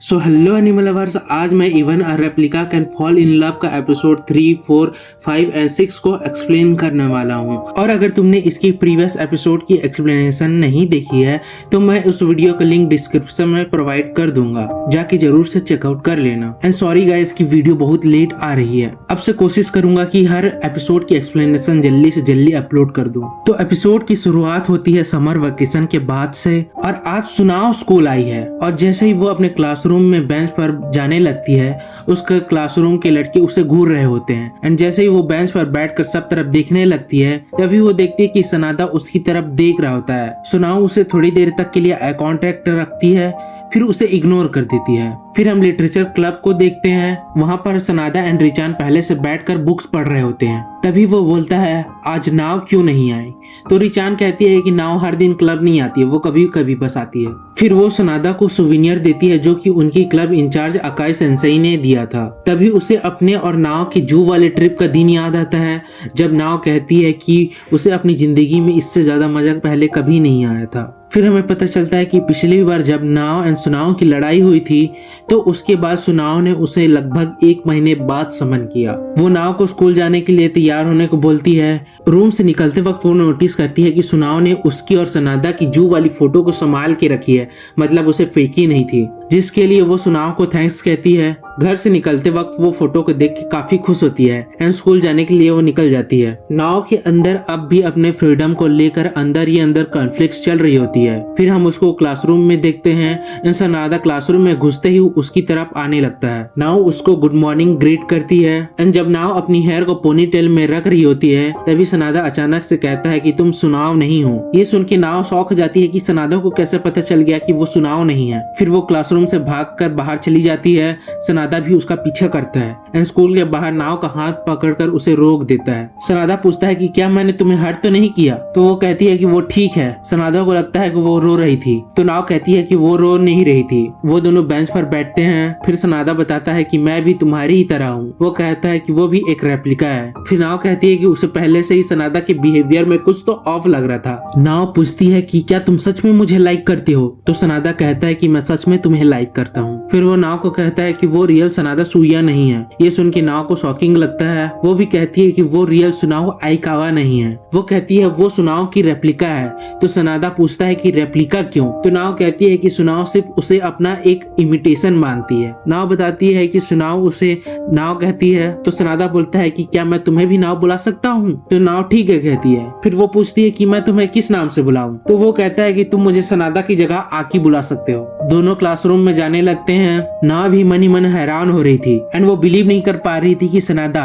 So hello animal lovers, आज मैं even a replica can fall in love का episode 3, 4, 5 and 6 को explain करने वाला हूँ। और अगर तुमने इसकी प्रीवियस एपिसोड की एक्सप्लेनेशन नहीं देखी है तो मैं उस वीडियो का लिंक डिस्क्रिप्शन में प्रोवाइड कर दूंगा, जाके जरूर से चेकआउट कर लेना। एंड सॉरी गाइस की वीडियो बहुत लेट आ रही है। अब से कोशिश करूंगा कि हर एपिसोड की एक्सप्लेनेशन जल्दी से जल्दी अपलोड कर दूं। तो एपिसोड की शुरुआत होती है समर वेकेशन के बाद से, और आज सुनाओ स्कूल आई है। और जैसे ही वो अपने क्लासरूम में बेंच पर जाने लगती है, उसके क्लासरूम के लड़के उसे घूर रहे होते हैं। एंड जैसे ही वो बेंच पर बैठकर सब तरफ देखने लगती है, तभी वो देखती है कि सनादा उसकी तरफ देख रहा होता है। सुनाओ उसे थोड़ी देर तक के लिए आई कांटेक्ट रखती है, फिर उसे इग्नोर कर देती है। फिर हम लिटरेचर क्लब को देखते हैं। वहाँ पर सनादा एंड रिचान पहले से बैठकर बुक्स पढ़ रहे होते हैं। तभी वो बोलता है, आज नाव क्यों नहीं आई? तो रिचान कहती है कि नाव हर दिन क्लब नहीं आती है, वो कभी कभी बस आती है। फिर वो सनादा को सुविनियर देती है जो कि उनकी क्लब इंचार्ज अकाई सेंसेई ने दिया था। तभी उसे अपने और नाव के जू वाले ट्रिप का दिन याद आता है, जब नाव कहती है कि उसे अपनी जिंदगी में इससे ज्यादा मजा पहले कभी नहीं आया था। फिर हमें पता चलता है कि पिछली बार जब नाव एंड सुनाओ की लड़ाई हुई थी, तो उसके बाद सुनाओ ने उसे लगभग 1 महीने बाद समन किया। वो नाव को स्कूल जाने के लिए तैयार होने को बोलती है। रूम से निकलते वक्त वो नोटिस करती है कि सुनाओ ने उसकी और सनादा की जू वाली फोटो को संभाल के रखी है, मतलब उसे फेंकी नहीं थी, जिसके लिए वो सुनाओ को थैंक्स कहती है। घर से निकलते वक्त वो फोटो को देख के काफी खुश होती है एंड स्कूल जाने के लिए वो निकल जाती है। नाव के अंदर अब भी अपने फ्रीडम को लेकर अंदर ही अंदर कॉन्फ्लिक्ट चल रही होती है। फिर हम उसको क्लासरूम में देखते हैं एंड सनादा क्लासरूम में घुसते ही उसकी तरफ आने लगता है। नाव उसको गुड मॉर्निंग ग्रीट करती है एंड जब नाव अपनी हेयर को पोनी टेल में रख रही होती है, तभी सनादा अचानक से कहता है कि तुम सुनाओ नहीं हो। ये सुन के नाव शॉक हो जाती है कि सनादा को कैसे पता चल गया कि वो सुनाओ नहीं है। फिर वो क्लासरूम से भागकर बाहर चली जाती है। सनादा भी उसका पीछा करता है एंड स्कूल के बाहर नाव का हाथ पकड़कर उसे रोक देता है। सनादा पूछता है कि क्या मैंने तुम्हें हर्ट तो नहीं किया? तो वो कहती है कि वो ठीक है। सनादा को लगता है कि वो रो रही थी, तो नाव कहती है कि वो रो नहीं रही थी। वो दोनों बेंच पर बैठते हैं। फिर सनादा बताता है कि मैं भी तुम्हारी ही तरह हूँ। वो कहता है कि वो भी एक रेप्लिका है। फिर नाव कहती है कि उसे पहले से ही सनादा के बिहेवियर में कुछ तो ऑफ लग रहा था। नाव पूछती है कि क्या तुम सच में मुझे लाइक करते हो? तो सनादा कहता है कि मैं सच में तुम्हें लाइक करता हूँ। फिर वो नाव को कहता है कि वो रियल सनादा सुइया नहीं है। ये सुन के नाव को शॉकिंग लगता है। वो भी कहती है कि वो रियल सुनाओ आइकावा नहीं है। वो कहती है वो सुनाओ की रेप्लिका है। तो सनादा पूछता है कि रेप्लिका क्यों? तो नाव कहती है कि सुनाओ सिर्फ उसे अपना एक इमिटेशन मानती है। नाव बताती है कि सुनाओ उसे नाव कहती है। तो सनादा बोलता है कि क्या मैं तुम्हें भी नाव बुला सकता हूँ? तो नाव ठीक है कहती है। फिर वो पूछती है कि मैं तुम्हें किस नाम से बुलाऊं? तो वो कहता है कि तुम मुझे सनादा की जगह आकी बुला सकते हो। दोनों क्लासरूम में जाने लगते हैं। नाव भी मन ही मन हैरान हो रही थी एंड वो बिलीव नहीं कर पा रही थी कि सनादा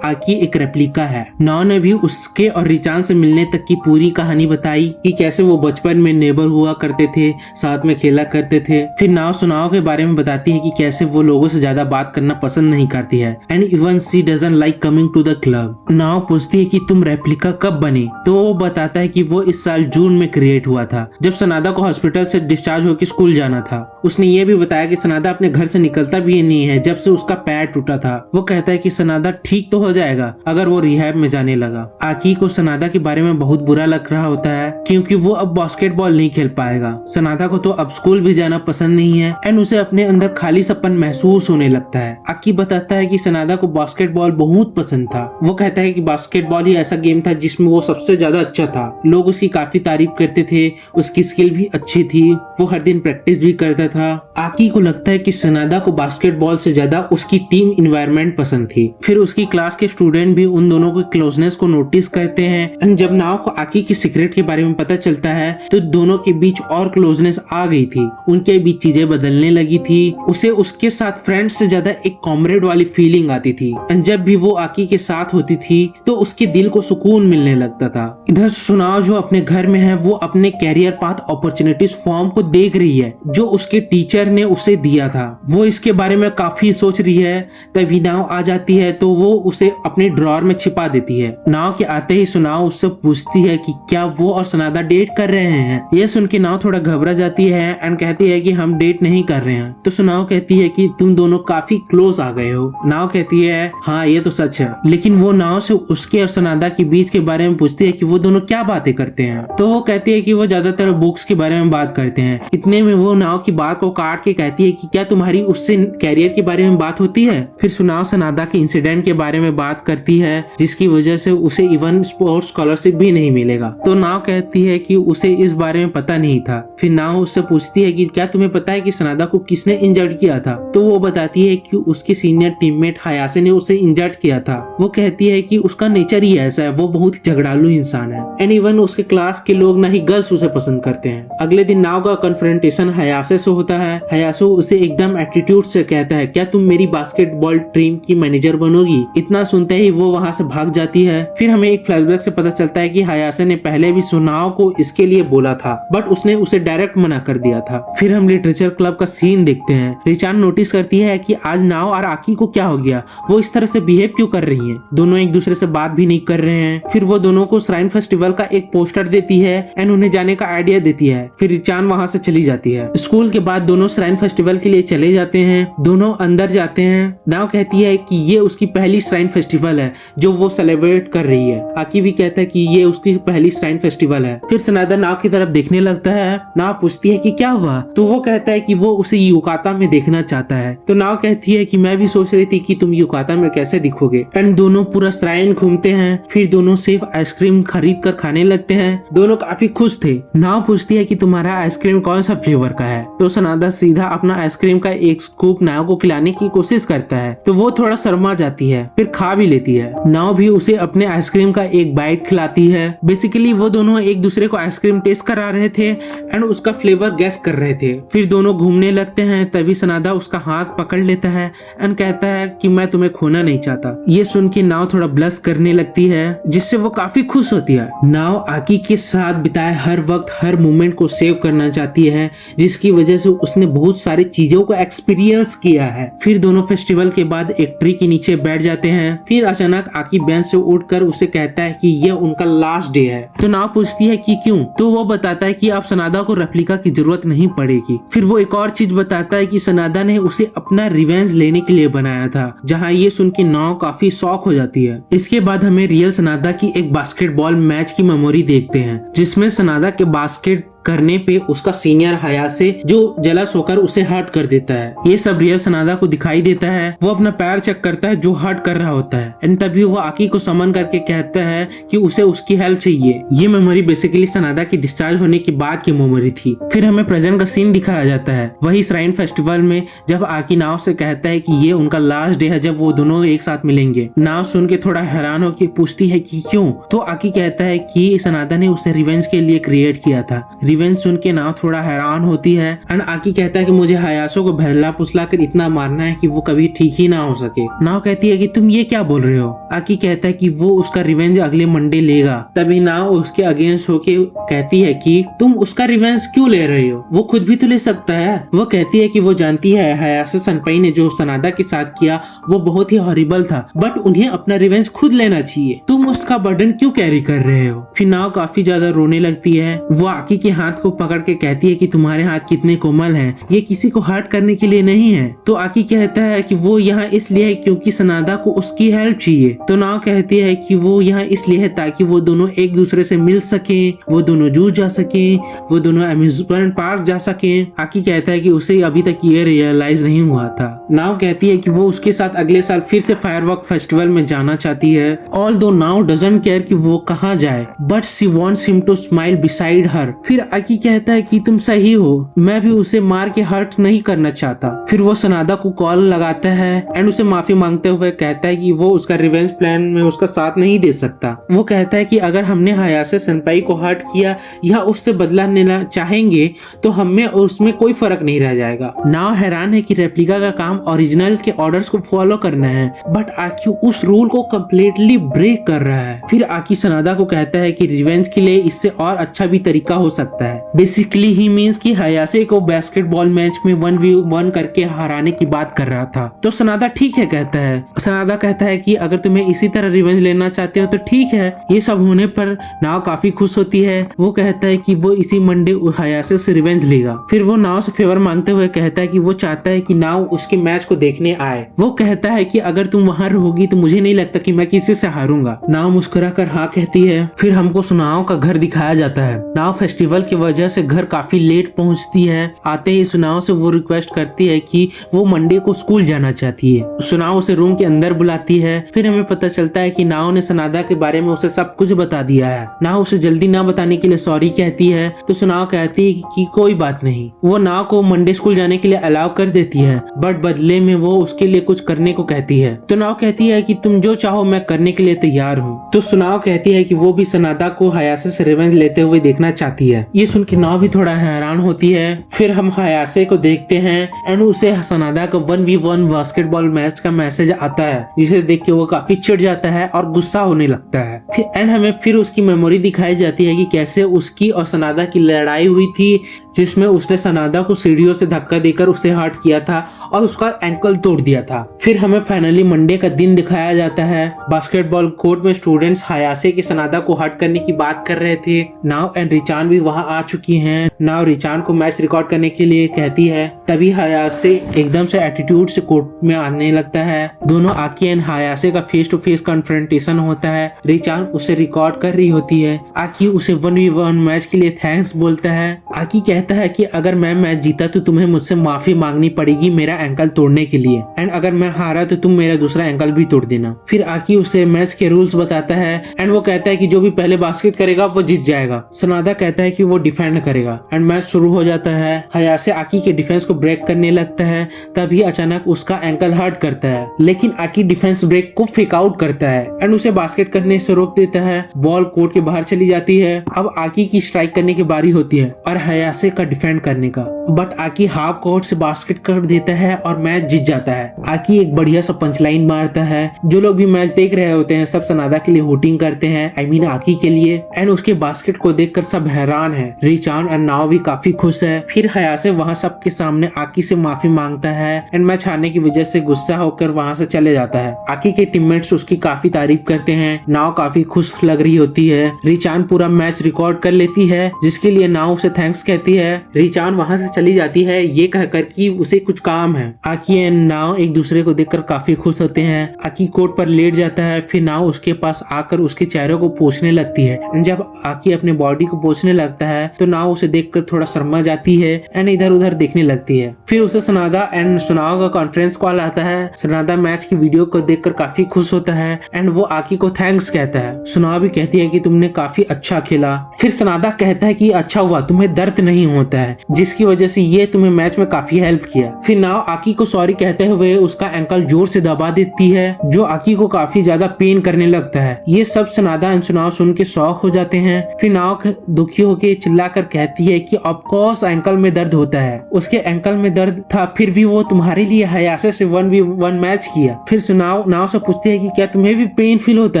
आकी एक रेप्लिका है। नाव ने भी उसके और रिचान से मिलने तक की पूरी कहानी बताई कि कैसे वो बचपन में नेबर हुआ करते थे, साथ में खेला करते थे। फिर नाव सुनाओ के बारे में बताती है कि कैसे वो लोगों से ज्यादा बात करना पसंद नहीं करती है and even she doesn't like coming to the club. Now पूछती है कि तुम रेप्लिका कब बने? तो वो बताता है कि वो इस साल जून में क्रिएट हुआ था, जब सनादा को हॉस्पिटल से डिस्चार्ज होकर स्कूल जाना था। उसने ये भी बताया कि सनादा अपने घर से निकलता भी नहीं है जब से उसका पैर टूटा था। वो कहता है कि सनादा ठीक तो हो जाएगा अगर वो रिहैब में जाने लगा। आकी को सनादा के बारे में बहुत बुरा लग रहा होता है क्योंकि वो अब बास्केटबॉल नहीं खेल पाएगा। सनादा को तो अब स्कूल भी जाना पसंद नहीं है एंड उसे अपने अंदर खालीसपन महसूस होने लगता है। आकी बताता है कि सनादा को बास्केटबॉल बहुत पसंद था। वो कहता है कि बास्केटबॉल ही ऐसा गेम था जिसमें वो सबसे ज्यादा अच्छा था। लोग उसकी काफी तारीफ करते थे, उसकी स्किल भी अच्छी थी, वो हर दिन प्रैक्टिस भी करता था। आकी को लगता है कि सनादा को बास्केटबॉल से ज्यादा उसकी टीम इन्वायरमेंट पसंद थी। फिर उसकी क्लास के स्टूडेंट भी उन दोनों की क्लोजनेस को नोटिस करते हैं एंड जब नाव को आकी की सीक्रेट के बारे में पता चलता है तो दोनों के बीच और क्लोजनेस आ गई थी। उनके बीच चीजें बदलने लगी थी। उसे उसके साथ फ्रेंड से ज्यादा एक कॉमरेड वाली फीलिंग आती थी एंड जब भी वो आकी के साथ होती थी तो उसके दिल को सुकून मिलने लगता था। इधर सुनाओ जो अपने घर में है, वो अपने कैरियर पाथ अपॉर्चुनिटीज फॉर्म को देख रही है जो उसके टीचर ने उसे दिया था। वो इसके बारे में काफी सोच रही है। तभी नाव आ जाती है तो वो उसे अपने ड्रॉर में छिपा देती है। नाव के आते ही सुनाओ उससे पूछती है कि क्या वो और सनादा डेट कर रहे हैं। ये सुन के नाव थोड़ा घबरा जाती है एंड कहती है कि हम डेट नहीं कर रहे हैं। तो सुनाओ कहती है कि तुम दोनों काफी क्लोज आ गए हो। नाव कहती है हाँ ये तो सच है, लेकिन वो नाव से उसके और सनादा के बीच के बारे में पूछती है कि वो दोनों क्या बातें करते हैं। तो वो कहती है कि वो ज्यादातर बुक्स के बारे में बात करते हैं। इतने में वो नाव की बात बात को काट के कहती है कि क्या तुम्हारी उससे कैरियर के बारे में बात होती है। फिर सुनाओ सनादा के इंसिडेंट के बारे में बात करती है जिसकी वजह से उसे इवन स्पोर्ट्स स्कॉलरशिप भी नहीं मिलेगा। तो नाव कहती है कि उसे इस बारे में पता नहीं था। फिर नाव उससे पूछती है कि क्या तुम्हें पता है कि सनादा को किसने इंजर्ड किया था। तो वो बताती है कि उसके सीनियर टीममेट हयासे ने उसे इंजर्ड किया था। वो कहती है कि उसका नेचर ही ऐसा है, वो बहुत ही झगड़ालू इंसान है एंड इवन उसके क्लास के लोग ना ही गर्ल्स उसे पसंद करते हैं। अगले दिन नाव का कन्फ्रंटेशन हयासे से होता है। हयासे उसे एकदम एटीट्यूड से कहता है क्या तुम मेरी बास्केटबॉल टीम की मैनेजर बनोगी। इतना सुनते ही वो वहाँ से भाग जाती है। फिर हमें एक फ्लैशबैक से पता चलता है कि हयासे ने पहले भी सुनाओ को इसके लिए बोला था बट उसने उसे डायरेक्ट मना कर दिया था। फिर हम लिटरेचर क्लब का सीन देखते हैं। रिचान नोटिस करती है कि आज नाव और आकी को क्या हो गया, वो इस तरह से बिहेव क्यों कर रही हैं। दोनों एक दूसरे से बात भी नहीं कर रहे हैं। फिर वो दोनों को श्राइन फेस्टिवल का एक पोस्टर देती है एंड उन्हें जाने का आइडिया देती है। फिर रिचान वहाँ से चली जाती है। स्कूल के बाद दोनों श्राइन फेस्टिवल के लिए चले जाते हैं। दोनों अंदर जाते हैं। नाव कहती है कि ये उसकी पहली श्राइन फेस्टिवल है जो वो सेलिब्रेट कर रही है। आकी भी कहता है कि ये उसकी पहली श्राइन फेस्टिवल है। फिर सनादा नाव की तरफ देखने लगता है। नाव पूछती है कि क्या हुआ, तो वो कहता है कि वो उसे युकाता में देखना चाहता है। तो नाव कहती है कि मैं भी सोच रही थी कि तुम युकाता में कैसे दिखोगे। एंड दोनों पूरा श्राइन घूमते हैं। फिर दोनों सिर्फ आइसक्रीम खरीद कर खाने लगते हैं। दोनों काफी खुश थे। नाव पूछती है कि तुम्हारा आइसक्रीम कौन सा फ्लेवर का है। तो सनादा सीधा अपना आइसक्रीम का एक स्कूप नाव को खिलाने की कोशिश करता है। तो वो थोड़ा शर्मा जाती है, फिर खा भी लेती है। नाव भी उसे अपने आइसक्रीम का एक बाइट खिलाती है। बेसिकली वो दोनों एक दूसरे को आइसक्रीम टेस्ट करा रहे थे एंड उसका फ्लेवर गैस कर रहे थे। फिर दोनों घूमने लगते हैं। तभी सनादा उसका हाथ पकड़ लेता है एंड कहता है कि मैं तुम्हें खोना नहीं चाहता। ये सुन के नाव थोड़ा ब्लश करने लगती है जिससे वो काफी खुश होती है। नाव आकी के साथ बिताए हर वक्त हर मोमेंट को सेव करना चाहती है जिसकी वजह से उसने बहुत सारी चीजों को एक्सपीरियंस किया है। फिर दोनों फेस्टिवल के बाद एक ट्री के नीचे बैठ जाते हैं। फिर अचानक आकी बेंच से उठकर उसे कहता है कि यह उनका लास्ट डे है। तो नाव पूछती है कि क्यों। तो वो बताता है कि अब सनादा को रेप्लिका की जरूरत नहीं पड़ेगी। फिर वो एक और चीज बताता है कि सनादा ने उसे अपना रिवेंज लेने के लिए बनाया था, जहाँ ये सुन के नाव काफी शॉक हो जाती है। इसके बाद हमें रियल सनादा की एक बास्केटबॉल मैच की मेमोरी देखते हैं जिसमें सनादा के बास्केट करने पे उसका सीनियर हयासे जो जलस होकर उसे हर्ट कर देता है। ये सब रियल सनादा को दिखाई देता है। वो अपना पैर चेक करता है जो हर्ट कर रहा होता है एंड तभी वो आकी को समन करके कहता है कि उसे उसकी हेल्प चाहिए। ये मेमोरी बेसिकली सनादा की डिस्चार्ज होने के बाद की मेमोरी थी। फिर हमें प्रेजेंट का सीन दिखाया जाता है वही श्राइन फेस्टिवल में, जब आकी नाव से कहता है कि ये उनका लास्ट डे है जब वो दोनों एक साथ मिलेंगे। नाव सुन के थोड़ा हैरान होकर पूछती है कि क्यों। तो आकी कहता है कि सनादा ने उसे रिवेंज के लिए क्रिएट किया था। रिवेंज सुन के नाव थोड़ा हैरान होती है एंड आकी कहता है कि मुझे हयासो को बहला फुसला कर इतना मारना है कि वो कभी ठीक ही ना हो सके। नाव कहती है कि तुम ये क्या बोल रहे हो। आकी कहता है कि वो उसका रिवेंज अगले मंडे लेगा। तभी नाव उसके अगेंस्ट होके कहती है कि तुम उसका रिवेंज क्यों ले रहे हो, वो खुद भी तो ले सकता है। वो कहती है कि वो जानती है हयासो सनपाई ने जो सनादा के साथ किया वो बहुत ही हॉरिबल था बट उन्हें अपना रिवेंज खुद लेना चाहिए। तुम उसका बर्डन क्यों कैरी कर रहे हो। फिर नाव काफी ज्यादा रोने लगती है। वो आकी के हाथ को पकड़ के कहती है कि तुम्हारे हाथ कितने कोमल हैं, ये किसी को हर्ट करने के लिए नहीं है। तो आकी कहता है कि वो यहाँ इसलिए है क्योंकि सनादा को उसकी हेल्प चाहिए। तो नाव कहती है कि वो यहाँ इसलिए है ताकि वो दोनों एक दूसरे से मिल सके, वो दोनों जू जा सके, वो दोनों अम्यूजमेंट पार्क जा सके। आकी कहता है कि उसे अभी तक ये रियलाइज नहीं हुआ था। नाव कहती है कि वो उसके साथ अगले साल फिर से फायरवर्क फेस्टिवल में जाना चाहती है। ऑल्दो नाव डजंट केयर कि वो कहाँ जाए but she wants him to smile beside her. फिर आकी कहता है कि तुम सही हो, मैं भी उसे मार के हर्ट नहीं करना चाहता। फिर वो सनादा को कॉल लगाता है एंड उसे माफी मांगते हुए कहता है कि वो उसका रिवेंज प्लान में उसका साथ नहीं दे सकता। वो कहता है कि अगर हमने हयासे सेनपाई को हर्ट किया या उससे बदला लेना चाहेंगे तो हमें उसमें कोई फर्क नहीं रह जाएगा। नाव हैरान है कि रेप्लिका का काम ओरिजिनल के ऑर्डर्स को फॉलो करना है बट आकी उस रूल को कम्प्लीटली ब्रेक कर रहा है। फिर आकी सनादा को कहता है कि रिवेंज के लिए इससे और अच्छा भी तरीका हो सकता है। बेसिकली ही मींस कि हयासे को बास्केटबॉल मैच में 1v1 करके हराने की बात कर रहा था। तो सनादा ठीक है कहता है। सनादा कहता है कि अगर तुम्हें इसी तरह रिवेंज लेना चाहते हो तो ठीक है। ये सब होने पर नाव काफी खुश होती है। वो कहता है कि वो इसी मंडे हयासे से रिवेंज लेगा। फिर वो नाव से फेवर मांगते हुए कहता है कि वो चाहता है कि नाव उसके मैच को देखने आए। वो कहता है कि अगर तुम वहां रहोगी तो मुझे नहीं लगता कि मैं किसी से हारूंगा। नाव मुस्कुरा कर हाँ कहती है। फिर हमको सुनाओ का घर दिखाया जाता है। नाव फेस्टिवल की वजह से घर काफी लेट पहुंचती है। आते ही सुनाओ से वो रिक्वेस्ट करती है कि वो मंडे को स्कूल जाना चाहती है। सुनाओ उसे रूम के अंदर बुलाती है। फिर हमें पता चलता है कि नाओ ने सनादा के बारे में उसे सब कुछ बता दिया है। नाओ उसे जल्दी ना बताने के लिए सॉरी कहती है, तो सुनाओ कहती है कि कोई बात नहीं। वो नाओ को मंडे स्कूल जाने के लिए अलाउ कर देती है, बट बदले में वो उसके लिए कुछ करने को कहती है। तो नाओ कहती है कि तुम जो चाहो मैं करने के लिए तैयार हूँ। तो सुनाओ कहती है कि वो भी सनादा को हयासे से रिवेंज लेते हुए देखना चाहती है। ये सुन के नाओ भी थोड़ा हैरान होती है। फिर हम हयासे को देखते हैं एंड उसे सनादा का 1v1 बास्केटबॉल मैच का मैसेज आता है, जिसे देख के वो काफी चिढ़ जाता है और गुस्सा होने लगता है। फिर उसकी मेमोरी दिखाई जाती है कि कैसे उसकी और सनादा की लड़ाई हुई थी, जिसमें उसने सनादा को सीढ़ियों से धक्का देकर उसे हर्ट किया था और उसका एंकल तोड़ दिया था। फिर हमें फाइनली मंडे का दिन दिखाया जाता है। बास्केटबॉल कोर्ट में स्टूडेंट्स हयासे की सनादा को हर्ट करने की बात कर रहे थे। नाव एंड रिचान भी वहां आ चुकी हैं। नाव रिचान को मैच रिकॉर्ड करने के लिए कहती है। तभी हयासे एकदम से एटीट्यूड से कोर्ट में आने लगता है। दोनों आकी एंड हयासे का फेस टू फेस कन्फ्रंटेशन होता है। रिचान उसे रिकॉर्ड कर रही होती है। आकी उसे 1v1 मैच के लिए थैंक्स बोलता है। आकी कहता है कि अगर मैं मैच जीता तो तुम्हें मुझसे माफी मांगनी पड़ेगी मेरा एंकल तोड़ने के लिए, एंड अगर मैं हारा तो तुम मेरा दूसरा एंकल भी तोड़ देना। फिर आकी उसे मैच के रूल्स बताता है एंड वो कहता है कि जो भी पहले बास्केट करेगा वो जीत जाएगा। सनादा कहता है कि वो डिफेंड करेगा एंड मैच शुरू हो जाता है। हयासे आकी के डिफेंस को ब्रेक करने लगता है। तभी अचानक उसका एंकल हर्ट करता है, लेकिन आकी डिफेंस ब्रेक को फेक आउट करता है एंड उसे बास्केट करने से रोक देता है। बॉल कोर्ट के बाहर चली जाती है। अब आकी की स्ट्राइक करने की बारी होती है और हयासे का डिफेंड करने का, बट आकी हाफ कोर्ट से बास्केट कर देता है और मैच जीत जाता है। आकी एक बढ़िया सा पंचलाइन मारता है। जो लोग भी मैच देख रहे होते हैं सब सनादा के लिए होटिंग करते हैं, आई मीन आकी के लिए, एंड उसके बास्केट को देखकर सब हैरान है। रिचान एंड नाओ भी काफी खुश है। फिर हयासे वहाँ सबके सामने आकी से माफी मांगता है एंड मैच हारने की वजह से गुस्सा होकर वहाँ से चले जाता है। आकी के टीममेट्स उसकी काफी तारीफ करते हैं। नाओ काफी खुश लग रही होती है। रिचान पूरा मैच रिकॉर्ड कर लेती है, जिसके लिए नाओ उसे थैंक्स कहती है। रिचान वहाँ से चली जाती है ये कहकर कि उसे कुछ काम है। आकी एंड नाओ एक दूसरे को देखकर काफी खुश होते हैं। आकी कोर्ट पर लेट जाता है। फिर नाओ उसके पास आकर उसके चेहरे को पोंछने लगती है। जब आकी अपने बॉडी को पोंछने लगता है तो नाओ उसे देखकर थोड़ा शर्मा जाती है एंड इधर उधर देखने लगती है। फिर उसे सनादा एंड सुनाओ का कॉन्फ्रेंस कॉल आता है। सनादा मैच की वीडियो को देखकर काफी खुश होता है एंड वो आकी को थैंक्स कहता है। सुनाओ भी कहती है कि तुमने काफी अच्छा खेला। फिर सनादा कहता है कि अच्छा हुआ तुम्हें दर्द नहीं होता है, जिसकी वजह से ये तुम्हें मैच में काफी हेल्प किया। फिर नाओ आकी को सॉरी कहते हुए उसका एंकल जोर से दबा देती है, जो आकी को काफी ज्यादा पेन करने लगता है। ये सब सनादा एंड सुनाओ सुन के शॉक हो जाते हैं। फिर नाओ दुखी होकर चिल्लाकर कहती है कि ऑफ कोर्स एंकल में दर्द होता है, उसके एंकल में दर्द था फिर भी वो तुम्हारे लिए हयासे से 1v1 मैच किया। फिर सुनाओ नाओ से पूछती है कि क्या तुम्हें भी पेन फील होता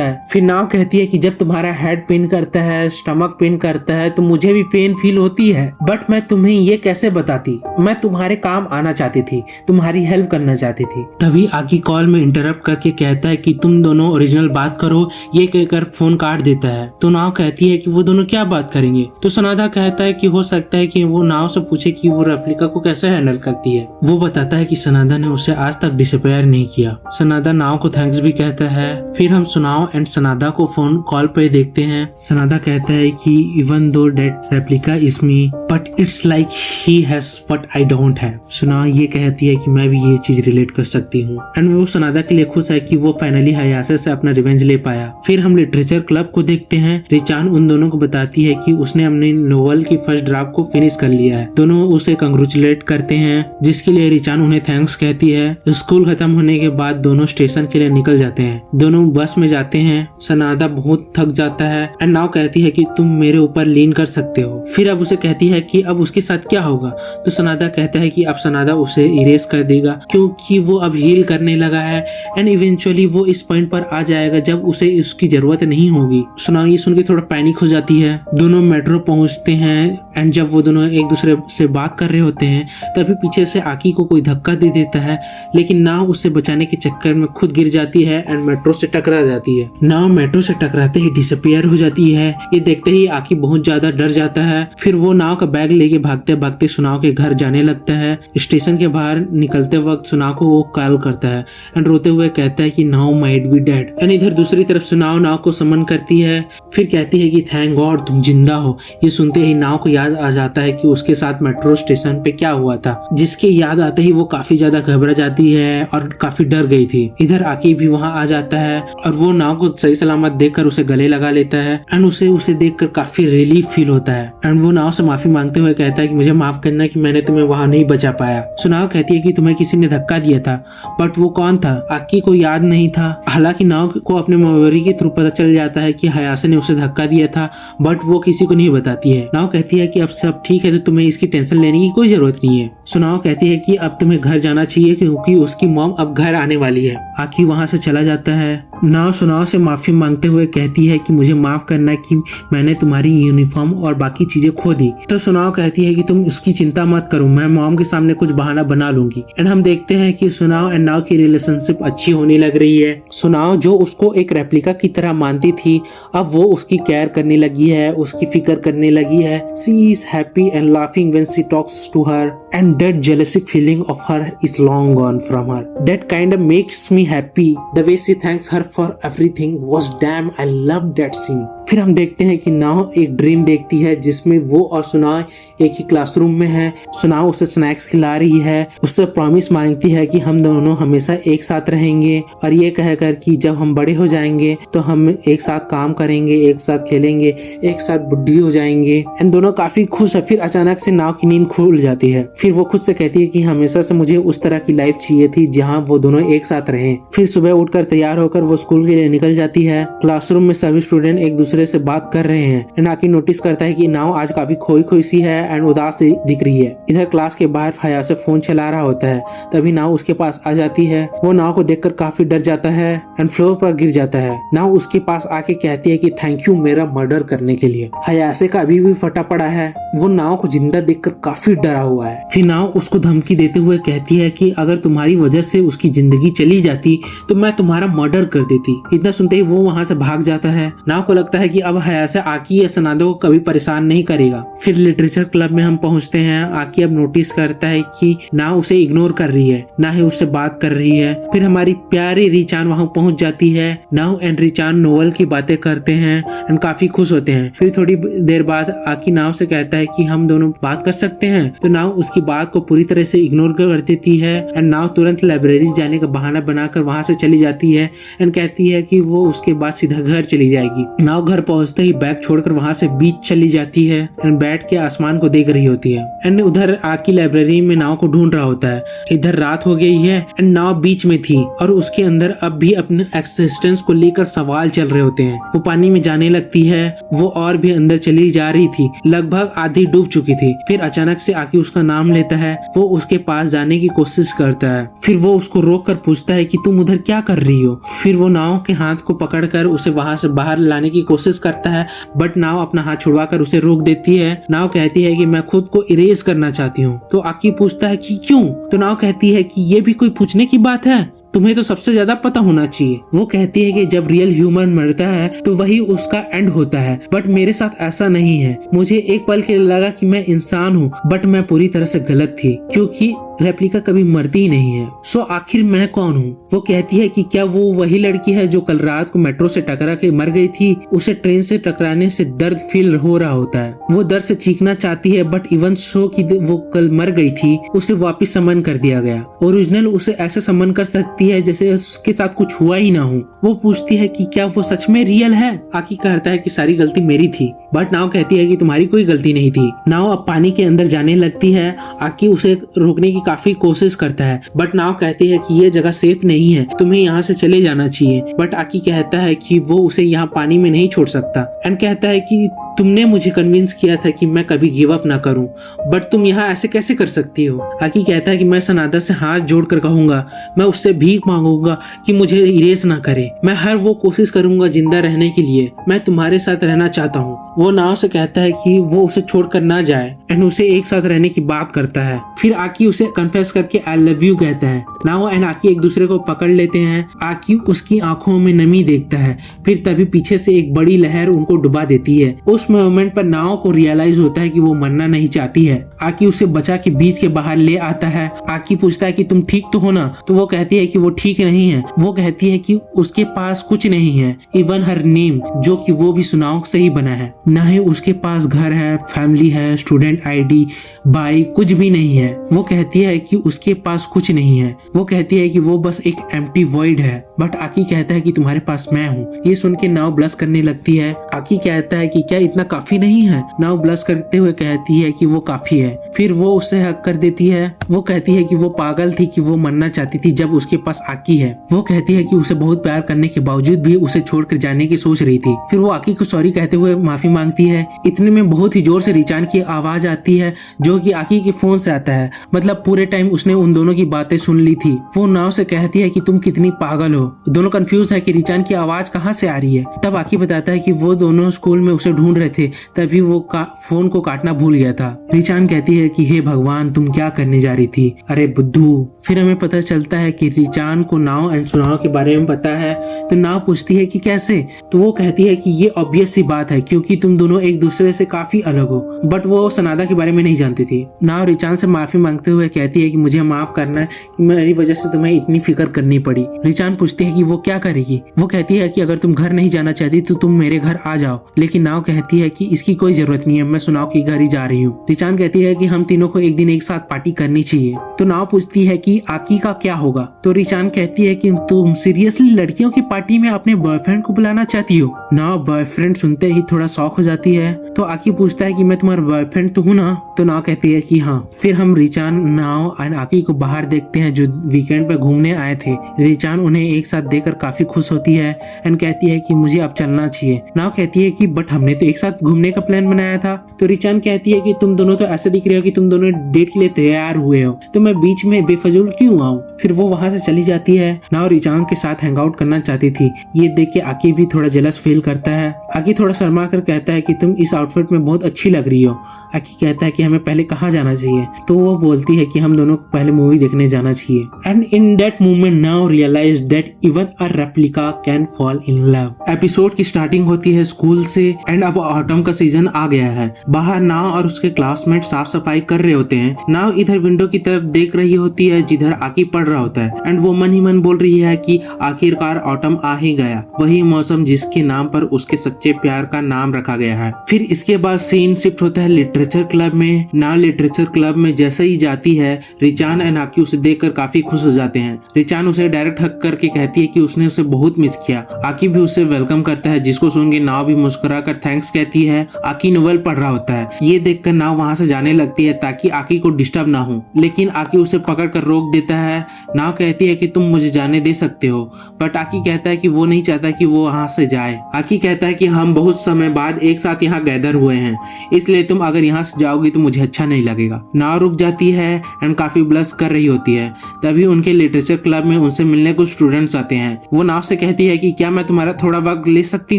है। फिर नाओ कहती है कि जब तुम्हारा हेड पेन करता है, स्टमक पेन करता है तो मुझे भी पेन फील होती है, बट मैं तुम्हें ये कैसे बताती, मैं तुम्हारे काम आना चाहती थी, तुम्हारी हेल्प करना चाहती थी। तभी आकी कॉल में इंटरप्ट करके कहता है कि तुम दोनों ओरिजिनल बात करो, ये कहकर फोन काट देता है। तो नाओ कहती है कि वो दोनों क्या बात करेंगे। तो सनादा कहता है कि हो सकता है कि वो नाओ से पूछे कि वो रेप्लिका को कैसे हैंडल करती है। वो बताता है कि सनादा ने उसे आज तक डिसअपीयर नहीं किया। सनादा नाओ को थैंक्स भी कहता है। फिर हम सुनाओ एंड सनादा को फोन कॉल पे देखते हैं। सनादा कहता है कि even though that replica is me but it's like he has what I don't have. सुनाओ ये कहती है कि मैं भी ये चीज रिलेट कर सकती हूँ एंड वो सनादा के लिए खुश है कि वो फाइनली हयासे से अपना रिवेंज ले पाया। फिर हम लिटरेचर क्लब को देखते हैं। रिचान उन दोनों को बताती है कि उसने अपने नोवेल की फर्स्ट ड्राफ्ट को फिनिश कर लिया है। दोनों उसे कंग्रेचुलेट करते हैं, जिसके लिए रिचान उन्हें थैंक्स कहती है। स्कूल खत्म होने के बाद दोनों स्टेशन के लिए निकल जाते हैं। दोनों बस में जाते हैं। सनादा बहुत थक जाता है एंड नाउ कहती है कि तुम मेरे ऊपर लीन कर सकते हो। फिर अब उसे कहती है कि अब उसके साथ क्या होगा। तो सनादा कहता है कि अब सनादा उसे इरेज कर देगा क्योंकि वो अब हील करने लगा है एंड इवेंचुअली वो इस पॉइंट पर आ जाएगा जब उसे उसकी जरूरत नहीं होगी। सुनाओ ये सुन के थोड़ा पैनिक हो जाती है। दोनों मेट्रो पहुंचते हैं एंड जब वो दोनों एक दूसरे से बात कर रहे होते हैं तभी पीछे से आकी को कोई धक्का दे देता है, लेकिन नाव उससे बचाने के चक्कर में खुद गिर जाती है एंड मेट्रो से टकरा जाती है। नाव मेट्रो से टकराते ही डिसअपीयर हो जाती है। ये देखते ही आकी बहुत ज्यादा डर जाता है। फिर वो नाव का बैग लेके भागते भागते सुनाओ के घर जाने लगता है। स्टेशन के बाहर निकलते वक्त सुनाओ को वो कॉल करता है एंड रोते हुए कहता है कि नाव माइट बी डेड। एंड इधर दूसरी तरफ सुनाओ नाव को समन करती है। फिर कहती है कि थैंक गॉड तुम जिंदा हो। ये सुनते ही नाव को याद आ जाता है कि उसके साथ मेट्रो स्टेशन पे क्या हुआ था, जिसके याद आते ही वो काफी ज्यादा घबरा जाती है और काफी डर गई थी। इधर आकी भी वहाँ आ जाता है और वो नाव को सही सलामत देखकर उसे गले लगा लेता है एंड उसे देखकर काफी रिलीफ फील होता है एंड वो नाव से माफी मांगते हुए कहता है कि मुझे माफ करना कि मैंने तुम्हें वहाँ नहीं बचा पाया। सो नाव कहती है कि तुम्हें किसी ने धक्का दिया था, बट वो कौन था? आकी को याद नहीं था। हालांकि नाव को अपने मेमोरी के थ्रू पता चल जाता है कि हयासे ने उसे धक्का दिया था, बट वो किसी को नहीं बताती है। नाव कहती है कि अब सब ठीक है तो तुम्हें इसकी टेंशन लेने की कोई जरूरत नहीं है। सो नाव कहती है कि अब तुम्हें घर जाना चाहिए क्योंकि उसकी मॉम अब घर आने वाली है। आकी वहाँ से चला जाता है। नाव सुनाव से माफी मांगते हुए कहती है कि मुझे माफ करना कि मैंने तुम्हारी यूनिफॉर्म और बाकी चीजें खो दी। तो सुनाव कहती है कि तुम उसकी चिंता मत करो, मैं मॉम के सामने कुछ बहाना बना लूंगी। एंड हम देखते हैं कि सुनाव एंड नाव की रिलेशनशिप अच्छी होने लग रही है। सुनाव जो उसको एक रेप्लिका की तरह मानती थी, अब वो उसकी केयर करने लगी है, उसकी फिक्र करने लगी है। She is happy and laughing when she talks to her and that jealousy feeling of her is long gone from her. That kind of makes me happy. The way she thanks her for everything was damn I love that scene. फिर हम देखते हैं कि नाव एक dream देखती है जिसमें वो और सुनाव एक ही क्लासरूम में है। सुनाव उसे स्नैक्स खिला रही है, उससे प्रॉमिस मांगती है कि हम दोनों हमेशा एक साथ रहेंगे और ये कहकर कि जब हम बड़े हो जाएंगे तो हम एक साथ काम करेंगे, एक साथ खेलेंगे, एक साथ बुढ़ी हो जाएंगे। एंड दोनों काफी खुश है। फिर अचानक से नाव की नींद खुल जाती है। फिर वो खुद से कहती है कि हमेशा से मुझे उस तरह की लाइफ चाहिए थी जहाँ वो दोनों एक साथ रहें। फिर सुबह उठकर तैयार होकर वो स्कूल के लिए निकल जाती है। क्लासरूम में सभी स्टूडेंट एक दूसरे से बात कर रहे हैं एंड आकी नोटिस करता है कि नाव आज काफी खोई खोई सी है एंड उदास दिख रही है। इधर क्लास के बाहर हयासे फोन चला रहा होता है, तभी नाव उसके पास आ जाती है। वो नाव को देखकर काफी डर जाता है एंड फ्लोर पर गिर जाता है। नाव उसके पास आके कहती है कि थैंक यू मेरा मर्डर करने के लिए। हयासे का अभी भी फटा पड़ा है, वो नाव को जिंदा देखकर काफी डरा हुआ है। फिर नाव उसको धमकी देते हुए कहती है कि अगर तुम्हारी वजह से उसकी जिंदगी चली जाती तो मैं तुम्हारा मर्डर कर देती। इतना सुनते ही वो वहाँ से भाग जाता है। नाव को लगता है कि अब हयासे आकी या सनादो को कभी परेशान नहीं करेगा। फिर लिटरेचर क्लब में हम पहुँचते हैं। आकी अब नोटिस करता है कि नाव उसे इग्नोर कर रही है, ना ही उससे बात कर रही है। फिर हमारी प्यारी रिचान वहाँ पहुँच जाती है। नाव एंड रिचान नोवेल की बातें करते हैं एंड काफी खुश होते हैं। फिर थोड़ी देर बाद आकी नाव से कहता है कि हम दोनों बात कर सकते हैं, तो नाव उसकी बात को पूरी तरह से इग्नोर कर देती है एंड नाव तुरंत लाइब्रेरी जाने का बहाना बनाकर वहां से चली जाती है एंड कहती है कि वो उसके बाद सीधा घर चली जाएगी। नाव घर पहुंचते ही बैग छोड़कर वहां से बीच चली जाती है एंड बैठ के आसमान को देख रही होती है। एंड उधर आकी लाइब्रेरी में नाव को ढूंढ रहा होता है। इधर रात हो गई है एंड नाव बीच में थी और उसके अंदर अब भी अपने एक्सिस्टेंस को लेकर सवाल चल रहे होते हैं। वो पानी में जाने लगती है, वो और भी अंदर चली जा रही थी, लगभग आधी डूब चुकी थी। फिर अचानक से आकी उसका नाम लेता है। वो उसके पास जाने की कोशिश करता है। फिर वो उसको रोक कर पूछता है कि तुम उधर क्या कर रही हो। फिर वो नाव के हाथ को पकड़कर उसे वहां से बाहर लाने की कोशिश करता है, बट नाव अपना हाथ छुड़वाकर उसे रोक देती है। नाव कहती है कि मैं खुद को इरेज करना चाहती हूँ। तो आकी पूछता है कि क्यों? तो नाव कहती है कि ये भी कोई पूछने की बात है, तुम्हें तो सबसे ज्यादा पता होना चाहिए। वो कहती है कि जब रियल ह्यूमन मरता है तो वही उसका एंड होता है, बट मेरे साथ ऐसा नहीं है। मुझे एक पल के लिए लगा कि मैं इंसान हूँ, बट मैं पूरी तरह से गलत थी क्योंकि रेप्लिका कभी मरती ही नहीं है। सो आखिर मैं कौन हूँ? वो कहती है कि क्या वो वही लड़की है जो कल रात को मेट्रो से टकरा के मर गई थी? उसे ट्रेन से टकराने से दर्द फील हो रहा होता है। वो दर्द से चीखना चाहती है, बट इवन सो कि वो कल मर गई थी उसे वापस समन कर दिया गया। ओरिजिनल उसे ऐसे समन कर सकती है जैसे उसके साथ कुछ हुआ ही ना हो। वो पूछती है कि क्या वो सच में रियल है? आकी कहता है कि सारी गलती मेरी थी, बट नाव कहती है कि तुम्हारी कोई गलती नहीं थी। नाव अब पानी के अंदर जाने लगती है। आकी उसे रोकने की काफी कोशिश करता है, बट नाव कहती है कि ये जगह सेफ नहीं है, तुम्हें यहाँ से चले जाना चाहिए। बट आकी कहता है कि वो उसे यहाँ पानी में नहीं छोड़ सकता एंड कहता है कि तुमने मुझे कन्विंस किया था कि मैं कभी गिव अप ना करूं, बट तुम यहाँ ऐसे कैसे कर सकती हो? आकी कहता है कि मैं सनादा से हाथ जोड़कर कहूंगा, मैं उससे भीख मांगूंगा कि मुझे इरेज ना करे। मैं हर वो कोशिश करूंगा जिंदा रहने के लिए। मैं तुम्हारे साथ रहना चाहता हूँ। वो नाव से कहता है कि वो उसे छोड़कर ना जाए एंड उसे एक साथ रहने की बात करता है। फिर आकी उसे कन्फेस करके आई लव यू कहता है। नाव एंड आकी एक दूसरे को पकड़ लेते हैं। आकी उसकी आंखों में नमी देखता है। फिर तभी पीछे से एक बड़ी लहर उनको डुबा देती है। उस उस मोमेंट पर नाओ को रियलाइज होता है कि वो मरना नहीं चाहती है। आकी उसे बचा के बीच के बाहर ले आता है। आकी पूछता है कि तुम ठीक तो हो ना? तो वो कहती है कि वो ठीक नहीं है। वो कहती है कि उसके पास कुछ नहीं है, इवन हर नेम, जो कि वो भी सुनाओ से ही बना है। ना ही उसके पास घर है, फैमिली है, स्टूडेंट आईडी, बाइक, कुछ भी नहीं है। वो कहती है कि उसके पास कुछ नहीं है। वो कहती है कि वो बस एक एम्प्टी वॉइड है। बट आकी कहता है कि तुम्हारे पास मैं हूँ। ये सुन के नाव ब्लश करने लगती है। आकी कहता है कि क्या इतना काफी नहीं है? नाव ब्लश करते हुए कहती है कि वो काफी है। फिर वो उससे हक कर देती है। वो कहती है कि वो पागल थी कि वो मरना चाहती थी जब उसके पास आकी है। वो कहती है कि उसे बहुत प्यार करने के बावजूद भी उसे छोड़कर जाने की सोच रही थी। फिर वो आकी को सॉरी कहते हुए माफी मांगती है। इतने में बहुत ही जोर से रिचान की आवाज आती है, जो कि आकी के फोन से आता है। मतलब पूरे टाइम उसने उन दोनों की बातें सुन ली थी। वो नाव से कहती है कि तुम कितनी पागल हो। दोनों कंफ्यूज है कि रिचान की आवाज कहाँ से आ रही है। तब आकी बताता है कि वो दोनों स्कूल में उसे ढूंढ रहे थे, तभी वो फोन को काटना भूल गया था। रिचान कहती है कि हे भगवान, तुम क्या करने जा रही थी? अरे बुद्धू। फिर हमें पता चलता है कि रिचान को नाव एंड सुनाओ के बारे में पता है। तो नाव पूछती है कि कैसे? तो वो कहती है कि ये ऑब्वियस सी बात है, क्योंकि तुम दोनों एक दूसरे से काफी अलग हो। बट वो सनादा के बारे में नहीं जानती थी। नाव रिचान से माफी मांगते हुए कहती है कि मुझे माफ करना है, मेरी वजह से तुम्हें इतनी फिक्र करनी पड़ी। रिचान पूछती है कि वो क्या करेगी। वो कहती है कि अगर तुम घर नहीं जाना चाहती तो तुम मेरे घर आ जाओ। लेकिन नाव कहती है कि इसकी कोई जरूरत नहीं है, मैं सुनाओ के घर ही जा रही हूँ। रिचान कहती है कि हम तीनों को एक दिन एक साथ पार्टी करनी चाहिए। तो नाव पूछती है कि आकी का क्या होगा। तो रिचान कहती है कि तुम सीरियसली लड़कियों की पार्टी में अपने बॉयफ्रेंड को बुलाना चाहती हो? नाव बॉयफ्रेंड सुनते ही थोड़ा शॉक हो जाती है। तो आकी पूछता है कि मैं तुम्हारा बॉयफ्रेंड तो हूँ ना? तो नाव कहती है कि हाँ। फिर हम रिचान, नाव और आकी को बाहर देखते हैं, जो वीकेंड पे घूमने आए थे। रिचान उन्हें एक साथ देखकर काफी खुश होती है एंड कहती है कि मुझे अब चलना चाहिए। नाव कहती है कि बट हमने तो एक साथ घूमने का प्लान बनाया था। तो रिचान कहती है कि तुम दोनों तो ऐसे दिख रहे हो कि तुम दोनों डेट के लिए तैयार हुए हो, तो मैं बीच में बेफजूल क्यों आऊं? फिर वो वहां से चली जाती है। नाव रिचान के साथ हैंग आउट करना चाहती थी। ये देख के आकी भी थोड़ा जेलस फील करता है। आकी थोड़ा शर्मा कर कहता है कि तुम इस आउटफिट में बहुत अच्छी लग रही हो। आकी कहता है कि हमें पहले कहाँ जाना चाहिए। तो वो बोलती है कि हम दोनों को पहले मूवी देखने जाना चाहिए। And in that moment now realise that even a replica can fall in love. Episode की स्टार्टिंग होती है स्कूल से एंड अब ऑटम का सीजन आ गया है। बाहर नाव और उसके क्लासमेट साफ सफाई कर रहे होते हैं। नाव इधर विंडो की तरफ देख रही होती है जिधर आकी पढ़ रहा होता है एंड वो मन ही मन बोल रही है कि आखिरकार ऑटम आ ही गया, वही मौसम जिसके नाम पर उसके सच्चे प्यार का नाम रखा गया है। फिर इसके बाद सीन शिफ्ट होता है लिटरेचर क्लब में। नाव लिटरेचर क्लब में जैसे ही जाती है, रिचान एंड आकी उसे देखकर काफी खुश हो जाते हैं। रिचान उसे डायरेक्ट हक करके कहती है कि उसने उसे बहुत मिस किया। आकी भी उसे वेलकम करता है, जिसको सुन के नाव भी मुस्कुरा कर थैंक्स कहती है। आकी नोवेल पढ़ रहा होता है। ये देखकर नाव वहाँ से जाने लगती है ताकि आकी को डिस्टर्ब ना हो, लेकिन आकी उसे पकड़ कर रोक देता है। नाव कहती है कि तुम मुझे जाने दे सकते हो, बट आकी कहता है कि वो नहीं चाहता कि वो वहाँ से जाए। आकी कहता है कि हम बहुत समय बाद एक साथ यहाँ गैदर हुए हैं, इसलिए तुम अगर यहाँ से जाओगी तो मुझे अच्छा नहीं लगेगा। नाव रुक जाती है एंड काफी ब्लश कर रही होती है। तभी उनके लिटरेचर क्लब में उनसे मिलने कुछ स्टूडेंट्स आते हैं। वो नाव से कहती है कि क्या मैं तुम्हारा थोड़ा वक्त ले सकती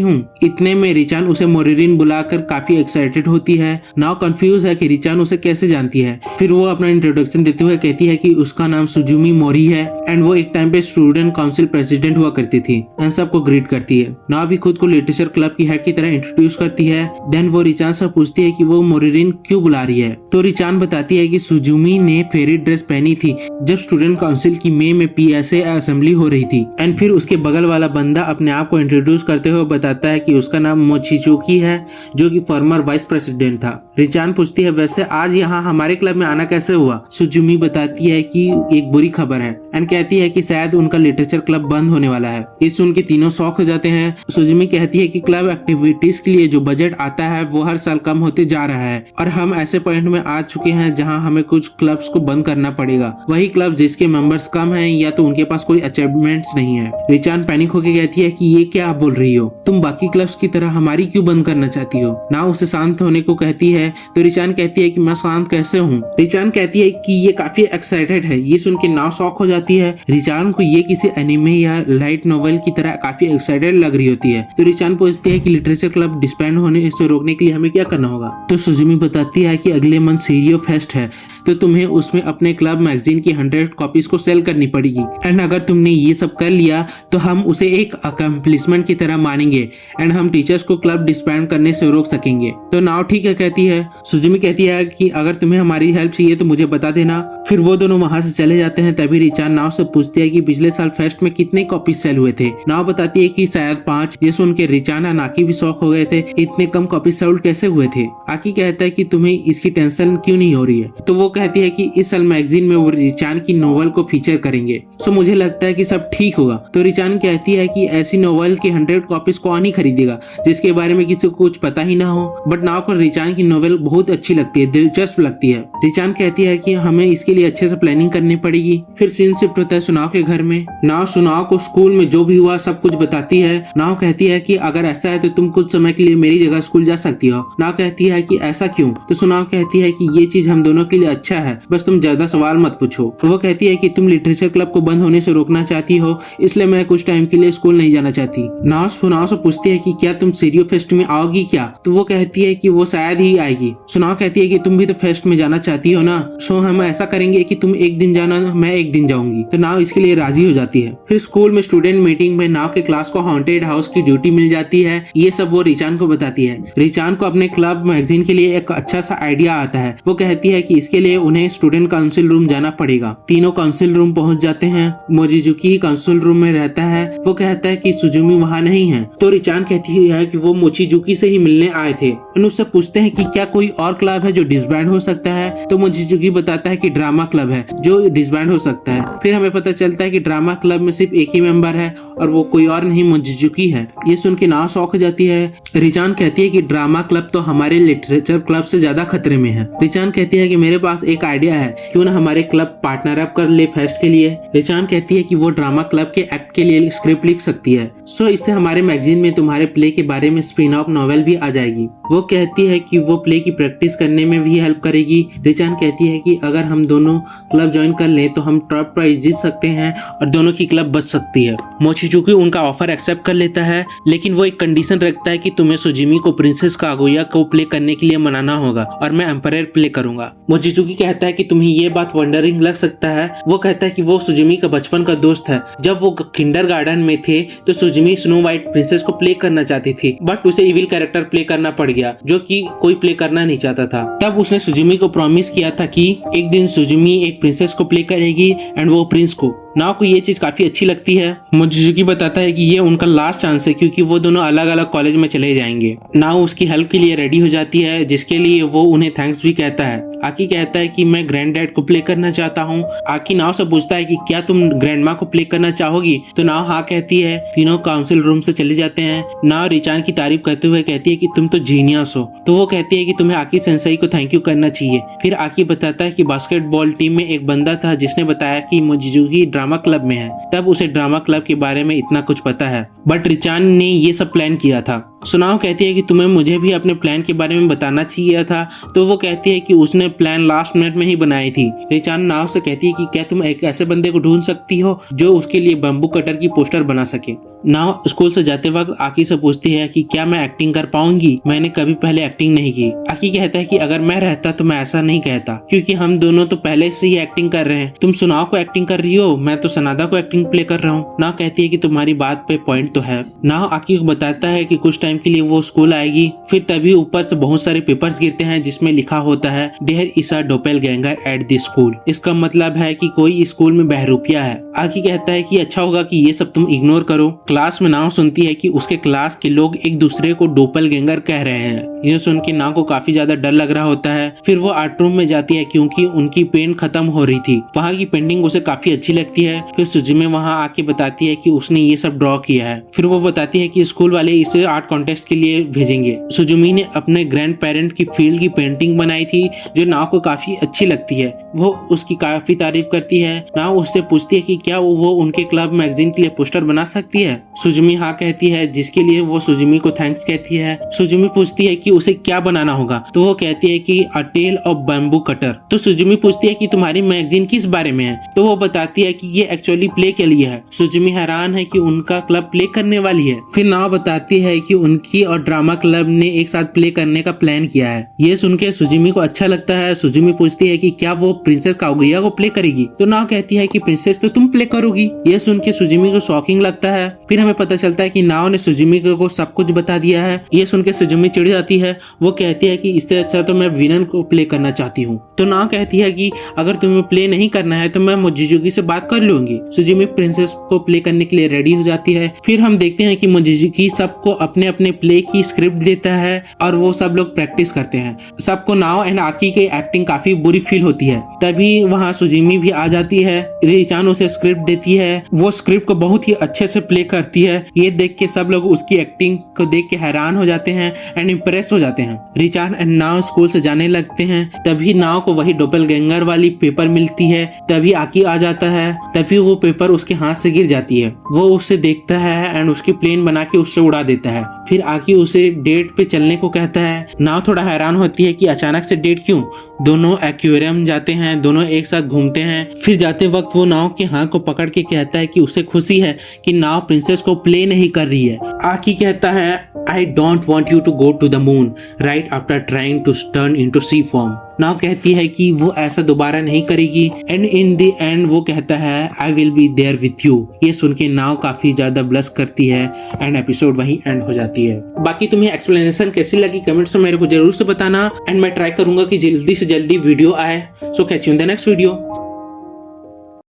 हूँ। इतने में रिचान उसे मोरिरिन बुलाकर काफी एक्साइटेड होती है। नाव कंफ्यूज है कि रिचान उसे कैसे जानती है। फिर वो अपना इंट्रोडक्शन देते हुए कहती है कि उसका नाम सुजुमी मोरी है एंड वो एक टाइम पे स्टूडेंट काउंसिल प्रेसिडेंट हुआ करती थी एंड सबको ग्रीट करती है। नाव भी खुद को लिटरेचर क्लब की हेड की तरह इंट्रोड्यूस करती है। देन वो रिचान से पूछती है कि वो मोरिरिन क्यों बुला रही है। तो रिचान बताती है कि सुजुमी ने फेरी ड्रेस पहनी थी जब स्टूडेंट काउंसिल की मई में PSA असेंबली हो रही थी। एंड फिर उसके बगल वाला बंदा अपने आप को इंट्रोड्यूस करते हुए बताता है कि उसका नाम मोचिचुकी है, जो कि फॉर्मर वाइस प्रेसिडेंट था। रिचान पूछती है वैसे आज यहाँ हमारे क्लब में आना कैसे हुआ। सुजुमी बताती है कि एक बुरी खबर है एंड कहती है कि शायद उनका लिटरेचर क्लब बंद होने वाला है। इस सुन के तीनों शॉक हो जाते हैं। सुजुमी कहती है कि क्लब एक्टिविटीज के लिए जो बजट आता है वो हर साल कम होते जा रहा है और हम ऐसे पॉइंट में आ चुके हैं जहां हमें कुछ क्लब्स को बंद करना पड़ेगा। वही क्लब जिसके मेंबर्स कम हैं या तो उनके पास कोई अचीवमेंट्स नहीं है। रिचान पैनिक होकर कहती है कि ये क्या आप बोल रही हो, तुम बाकी क्लब्स की तरह हमारी क्यों बंद करना चाहती हो। ना उसे शांत होने को कहती है तो रिचान कहती है कि मैं शांत कैसे हूँ। रिचान कहती है कि ये काफी एक्साइटेड है। ये सुन के नाव शॉक हो जाती है। रिचान को ये किसी एनिमे या लाइट नॉवेल की तरह काफी एक्साइटेड लग रही होती है। तो रिचान पूछती है कि लिटरेचर क्लब डिस्बैंड होने से रोकने के लिए हमें क्या करना होगा। तो सुजुमी बताती है कि अगले मंथ सीरियो फेस्ट है तो तुम्हें उसमें अपने क्लब मैगजीन की 100 कॉपीज को सेल करनी पड़ेगी एंड अगर तुमने ये सब कर लिया तो हम उसे एक अकम्प्लिशमेंट की तरह मानेंगे एंड हम टीचर्स को क्लब डिस्बैंड करने से रोक सकेंगे। तो नाओ ठीक है कहती है। सुजुमी कहती है कि अगर तुम्हें हमारी हेल्प चाहिए तो मुझे बता देना। फिर वो दोनों वहां से चले जाते हैं। तभी रिचान नाओ से पूछती है कि पिछले साल फेस्ट में कितने कॉपी सेल हुए थे। नाओ बताती है कि शायद 5। ये सुन के रिचान और नाकी भी शॉक हो गए थे, इतने कम कॉपी सेल कैसे हुए थे। आकी कहता है कि तुम्हें इसकी टेंशन क्यों नहीं हो रही है। तो वो कहती है कि इस साल मैगजीन में वो रिचान की नोवेल को फीचर करेंगे, सो मुझे लगता है कि सब ठीक होगा। तो रिचान कहती है कि ऐसी नोवेल की 100 कॉपीज कौन ही खरीदेगा जिसके बारे में किसी को कुछ पता ही ना हो। बट नाव को रिचान की नोवेल बहुत अच्छी लगती है, दिलचस्प लगती है। रिचान कहती है कि हमें इसके लिए अच्छे से प्लानिंग करनी पड़ेगी। फिर सीन शिफ्ट होता है सुनाव के घर में। नाव सुनाव को स्कूल में जो भी हुआ सब कुछ बताती है। नाव कहती है कि अगर ऐसा है तो तुम कुछ समय के लिए मेरी जगह स्कूल जा सकती हो। नाव कहती है कि ऐसा क्यों। तो सुनाव कहती है कि ये चीज हम दोनों के लिए अच्छा है, बस तुम ज्यादा सवाल मत पूछो। तो वो कहती है कि तुम लिटरेचर क्लब को बंद होने से रोकना चाहती हो, इसलिए मैं कुछ टाइम के लिए स्कूल नहीं जाना चाहती। नाव सुनाव से पूछती है कि क्या तुम सीरियो फेस्ट में आओगी क्या। तो वो कहती है कि वो शायद ही आएगी। सुनाव कहती है कि तुम भी तो फेस्ट में जाना चाहती हो ना, सो हम ऐसा करेंगे कि तुम एक दिन जाना, मैं एक दिन जाऊंगी। तो नाव इसके लिए राजी हो जाती है। फिर स्कूल में स्टूडेंट मीटिंग में नाव के क्लास को हॉन्टेड हाउस की ड्यूटी मिल जाती है। ये सब वो रिचान को बताती है। रिचान को अपने क्लब मैगजीन के लिए एक अच्छा सा आइडिया आता है। वो कहती है कि इसके लिए उन्हें स्टूडेंट काउंसिल रूम जाना पड़ेगा। तीनों काउंसिल रूम पहुंच जाते हैं। मोचिजुकी काउंसिल रूम में रहता है। वो कहता है कि सुजुमी वहाँ नहीं है। तो रिचान कहती है कि वो मोचिजुकी से ही मिलने आए थे। उससे पूछते हैं कि क्या कोई और क्लब है जो डिसबैंड हो सकता है। तो मोचिजुकी बताता है कि ड्रामा क्लब है जो डिसबैंड हो सकता है। फिर हमें पता चलता है कि ड्रामा क्लब में सिर्फ एक ही मेंबर है और वो कोई और नहीं मोचिजुकी है। ये सुन के नाव शॉक हो जाती है। रिचान कहती है कि ड्रामा क्लब तो हमारे लिटरेचर क्लब से ज्यादा खतरे में है। रिचान कहती है कि मेरे पास एक आइडिया है, क्यों ना हमारे क्लब पार्टनर अप कर ले फेस्ट के लिए। रिचान कहती है कि वो ड्रामा क्लब के एक्ट के लिए स्क्रिप्ट लिख सकती है, सो इससे हमारे मैगजीन में तुम्हारे प्ले के बारे में स्पिन ऑफ नॉवेल भी आ जाएगी। वो कहती है कि वो प्ले की प्रैक्टिस करने में भी हेल्प करेगी। रिचान कहती है कि अगर हम दोनों क्लब ज्वाइन कर ले तो हम टॉप प्राइज जीत सकते हैं और दोनों की क्लब बच सकती है। मोचिजुकी उनका ऑफर एक्सेप्ट कर लेता है, लेकिन वो एक कंडीशन रखता है कि तुम्हें सुजुमी को प्रिंसेस कागुया को प्ले करने के लिए मनाना होगा और मैं एम्पायर प्ले करूंगा। मोचिजुकी कहता है कि तुम्हें ये बात वंडरिंग लग सकता है। वो कहता है कि वो सुजुमी का बचपन का दोस्त है। जब वो किंडरगार्टन में थे तो सुजुमी स्नो व्हाइट प्रिंसेस को प्ले करना चाहती थी, बट उसे इविल कैरेक्टर प्ले करना पड़ गया जो कि कोई प्ले करना नहीं चाहता था। तब उसने सुजुमी को प्रॉमिस किया था कि एक दिन सुजुमी एक प्रिंसेस को प्ले करेगी एंड वो प्रिंस को। नाव को ये चीज काफी अच्छी लगती है। मोचिजुकी बताता है कि ये उनका लास्ट चांस है क्योंकि वो दोनों अलग अलग कॉलेज में चले जाएंगे। नाव उसकी हेल्प के लिए रेडी हो जाती है, जिसके लिए वो उन्हें थैंक्स भी कहता है। आकी कहता है कि मैं ग्रैंड डैड को प्ले करना चाहता हूँ। आकी नाव से पूछता है कि क्या तुम ग्रैंड माँ को प्ले करना चाहोगी। तो नाव हाँ कहती है। तीनों काउंसिल रूम से चले जाते हैं। नाव रिचान की तारीफ करते हुए कहती है कि तुम तो जीनियस हो। तो वो कहती है कि तुम्हें आकी सेंसेई को थैंक यू करना चाहिए। फिर आकी बताता है कि बास्केटबॉल टीम में एक बंदा था जिसने बताया कि मोचिजुकी ड्रामा क्लब में है, तब उसे ड्रामा क्लब के बारे में इतना कुछ पता है, बट रिचान ने ये सब प्लान किया था। सुनाव कहती है कि तुम्हें मुझे भी अपने प्लान के बारे में बताना चाहिए था। तो वो कहती है कि उसने प्लान लास्ट मिनट में ही बनाई थी। रिचान नाव से कहती है कि क्या तुम एक ऐसे बंदे को ढूंढ सकती हो जो उसके लिए बम्बू कटर की पोस्टर बना सके। नाव स्कूल से जाते वक्त आकी से पूछती है कि क्या मैं एक्टिंग कर पाऊंगी, मैंने कभी पहले एक्टिंग नहीं की। आकी कहता है कि अगर मैं रहता तो मैं ऐसा नहीं कहता, क्योंकि हम दोनों तो पहले से ही एक्टिंग कर रहे हैं। तुम सुनाव को एक्टिंग कर रही हो, मैं तो सनादा को एक्टिंग प्ले कर रहा हूँ। नाव कहती है कि तुम्हारी बात पे पॉइंट तो है। नाव आकी को बताता है कि कुछ टाइम के लिए वो स्कूल आएगी। फिर तभी ऊपर से बहुत सारे पेपर्स गिरते हैं जिसमें लिखा होता है there is a doppelganger at the school. इसका मतलब है कि कोई स्कूल में बहरूपिया है। आकी कहता है कि अच्छा होगा कि ये सब तुम इग्नोर करो। क्लास में नाव सुनती है कि उसके क्लास के लोग एक दूसरे को डोपेलगैंगर कह रहे हैं। ये सुन के नाव को काफी ज्यादा डर लग रहा होता है। फिर वो आर्ट रूम में जाती है क्योंकि उनकी पेन खत्म हो रही थी। वहाँ की पेंटिंग उसे काफी अच्छी लगती है। फिर सुजुमी वहाँ आके बताती है कि उसने ये सब ड्रॉ किया है। फिर वो बताती है कि स्कूल वाले इसे आर्ट कॉन्टेस्ट के लिए भेजेंगे। सुजुमी ने अपने ग्रैंड पेरेंट की फील्ड की पेंटिंग बनाई थी जो नाव को काफी अच्छी लगती है। वो उसकी काफी तारीफ करती है। नाव उससे पूछती है कि क्या वो उनके क्लब मैगजीन के लिए पोस्टर बना सकती है। सुजुमी हाँ कहती है, जिसके लिए वो सुजुमी को थैंक्स कहती है। सुजुमी पूछती है कि कि उसे क्या बनाना होगा। तो वो कहती है कि अ टेल ऑफ बैम्बू कटर। तो सुजुमी पूछती है कि तुम्हारी मैगजीन किस बारे में है। तो वो बताती है कि ये एक्चुअली प्ले के लिए है। सुजुमी हैरान है कि उनका क्लब प्ले करने वाली है। फिर नाओ बताती है कि उनकी और ड्रामा क्लब ने एक साथ प्ले करने का प्लान किया है। ये सुन के सुजुमी को अच्छा लगता है। सुजुमी पूछती है कि क्या वो प्रिंसेस कागुया को प्ले करेगी। तो नाओ कहती है कि प्रिंसेस तो तुम प्ले करोगी। ये सुन के सुजुमी को शॉकिंग लगता है। फिर हमें पता चलता है कि नाओ ने सुजुमी को सब कुछ बता दिया है। ये सुन के सुजुमी चिढ़ जाती है। वो कहती है कि इससे अच्छा तो मैं विलन को प्ले करना चाहती हूँ। तो नाओ कहती है कि अगर तुम्हें प्ले नहीं करना है तो मैं मोजिजुकी से बात कर लूंगी। सुजुमी प्रिंसेस को प्ले करने के लिए रेडी हो जाती है। फिर हम देखते हैं कि मोजिजुकी सबको अपने अपने प्ले की स्क्रिप्ट देता है और वो सब लोग प्रैक्टिस करते हैं। सबको नाओ एंड आकी की एक्टिंग काफी बुरी फील होती है। तभी वहाँ सुजुमी भी आ जाती है। रिचान उसे स्क्रिप्ट देती है। वो स्क्रिप्ट को बहुत ही अच्छे से प्ले करती है। ये देख के सब लोग उसकी एक्टिंग को देख के हैरान हो जाते हैं एंड इम्प्रेस हो जाते हैं। रिचान एंड नाओ स्कूल से जाने लगते हैं। तभी नाओ को वही डोपलगैंगर वाली पेपर मिलती है। तभी आकी आ जाता है। तभी वो पेपर उसके हाथ से गिर जाती है। वो उसे देखता है एंड उसकी प्लेन बना के उससे उड़ा देता है। फिर आकी उसे डेट पे चलने को कहता है। नाओ थोड़ा हैरान होती है कि अचानक से डेट क्यों। दोनों एक्वेरियम जाते हैं। दोनों एक साथ घूमते हैं। फिर जाते वक्त वो नाओ के हाथ को पकड़ के कहता है कि उसे खुशी है कि नाओ प्रिंसेस को प्ले नहीं कर रही है। आकी कहता है I don't want you to go to the moon right after trying to turn into sea form। नाव कहती है कि वो ऐसा दोबारा नहीं करेगी एंड इन द एंड वो कहता है I will be there with you। ये सुन के नाव काफी ज्यादा ब्लश करती है एंड एपिसोड वहीं एंड हो जाती है। बाकी तुम्हें एक्सप्लेनेशन कैसी लगी कमेंट्स में मेरे को जरूर से बताना एंड मैं ट्राई करूंगा कि जल्दी से जल्दी वीडियो आए। सो catch you in the next video.